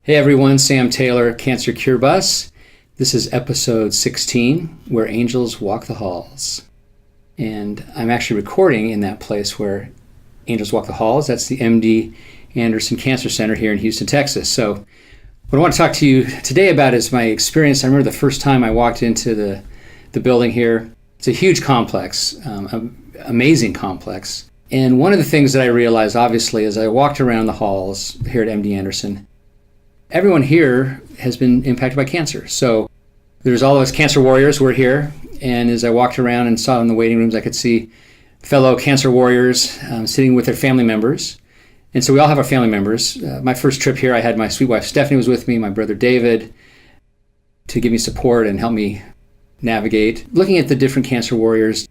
Hey everyone, Sam Taylor, Cancer Cure Bus. This is episode 16, Where Angels Walk the Halls. And I'm actually recording in that place where angels walk the halls. That's the MD Anderson Cancer Center here in Houston, Texas. So what I want to talk to you today about is my experience. I remember the first time I walked into the building here. It's a huge complex, amazing complex. And one of the things that I realized, obviously, as I walked around the halls here at MD Anderson, everyone here has been impacted by cancer. So there's all of us cancer warriors who are here. And as I walked around and saw in the waiting rooms, I could see fellow cancer warriors sitting with their family members. And so we all have our family members. My first trip here, I had my sweet wife Stephanie was with me, my brother David, to give me support and help me navigate. Looking at the different cancer warriors,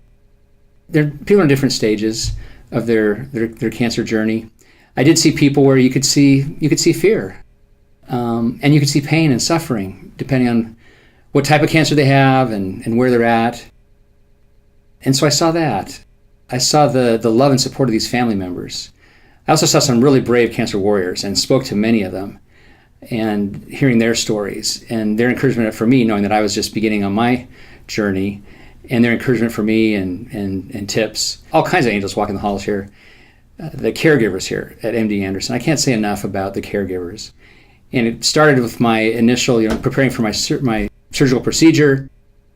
they're people in different stages of their cancer journey. I did see people where you could see fear. And you can see pain and suffering depending on what type of cancer they have and where they're at. And so I saw that. I saw the love and support of these family members. I also saw some really brave cancer warriors and spoke to many of them, and hearing their stories and their encouragement for me, knowing that I was just beginning on my journey, and their encouragement for me and tips. All kinds of angels walking the halls here. The caregivers here at MD Anderson. I can't say enough about the caregivers. And it started with my initial, preparing for my surgical procedure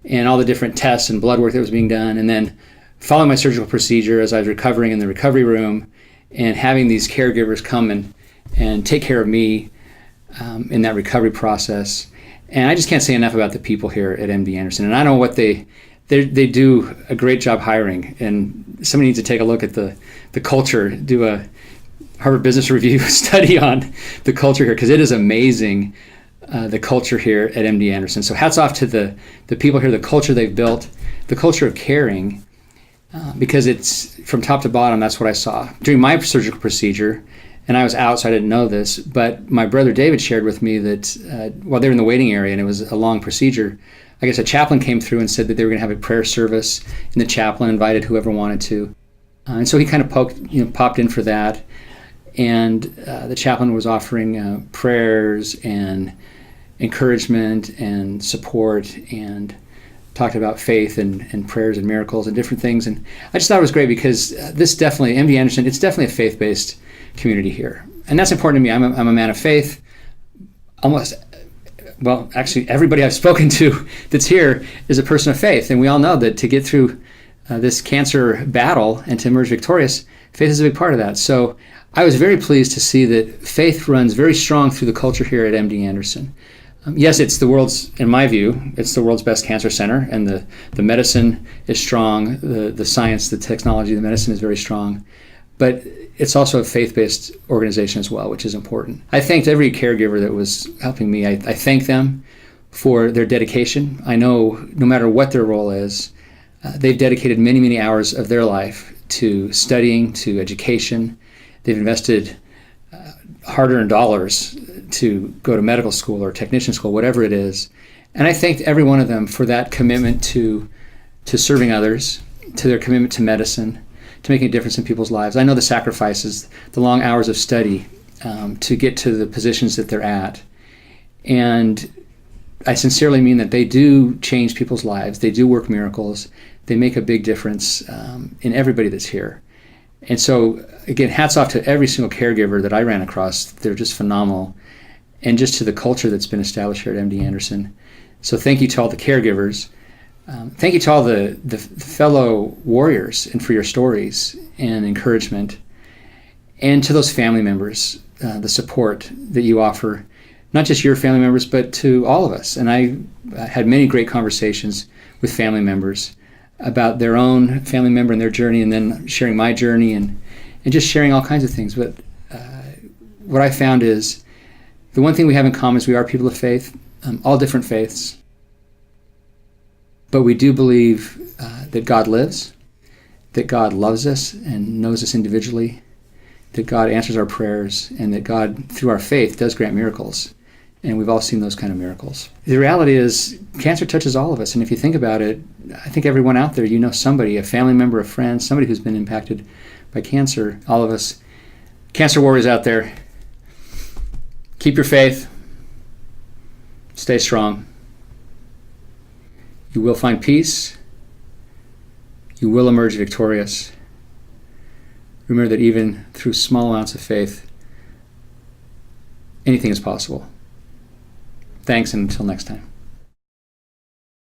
and all the different tests and blood work that was being done. And then following my surgical procedure as I was recovering in the recovery room and having these caregivers come and take care of me in that recovery process. And I just can't say enough about the people here at MD Anderson. And I know what they do a great job hiring. And somebody needs to take a look at the culture, do a Harvard Business Review study on the culture here, because it is amazing, the culture here at MD Anderson. So hats off to the people here, the culture they've built, the culture of caring, because it's from top to bottom. That's what I saw during my surgical procedure. And I was out, so I didn't know this, but my brother David shared with me that while they were in the waiting area and it was a long procedure, I guess a chaplain came through and said that they were going to have a prayer service, and the chaplain invited whoever wanted to. And so he kind of popped in for that. And the chaplain was offering prayers and encouragement and support, and talked about faith and prayers and miracles and different things. And I just thought it was great because this definitely, MD Anderson, it's definitely a faith-based community here. And that's important to me. I'm a man of faith. Actually, everybody I've spoken to that's here is a person of faith. And we all know that to get through this cancer battle and to emerge victorious, faith is a big part of that. So I was very pleased to see that faith runs very strong through the culture here at MD Anderson. Yes, it's the world's, in my view, it's the world's best cancer center, and the medicine is strong, the science, the technology, the medicine is very strong, but it's also a faith-based organization as well, which is important. I thanked every caregiver that was helping me. I thank them for their dedication. I know no matter what their role is, they've dedicated many, many hours of their life to studying, to education. They've invested hard-earned dollars to go to medical school or technician school, whatever it is. And I thanked every one of them for that commitment to serving others, to their commitment to medicine, to making a difference in people's lives. I know the sacrifices, the long hours of study to get to the positions that they're at. And I sincerely mean that they do change people's lives. They do work miracles. They make a big difference in everybody that's here. And so, again, hats off to every single caregiver that I ran across. They're just phenomenal. And just to the culture that's been established here at MD Anderson. So thank you to all the caregivers. Thank you to all the fellow warriors and for your stories and encouragement. And to those family members, the support that you offer, not just your family members, but to all of us. And I had many great conversations with family members about their own family member and their journey, and then sharing my journey and just sharing all kinds of things. But what I found is the one thing we have in common is we are people of faith, all different faiths. But we do believe that God lives, that God loves us and knows us individually, that God answers our prayers, and that God, through our faith, does grant miracles. And we've all seen those kind of miracles. The reality is, cancer touches all of us. And if you think about it, I think everyone out there, you know somebody, a family member, a friend, somebody who's been impacted by cancer. All of us cancer warriors out there, keep your faith, Stay strong. You will find peace. You will emerge victorious. Remember that even through small amounts of faith, anything is possible. Thanks, and until next time.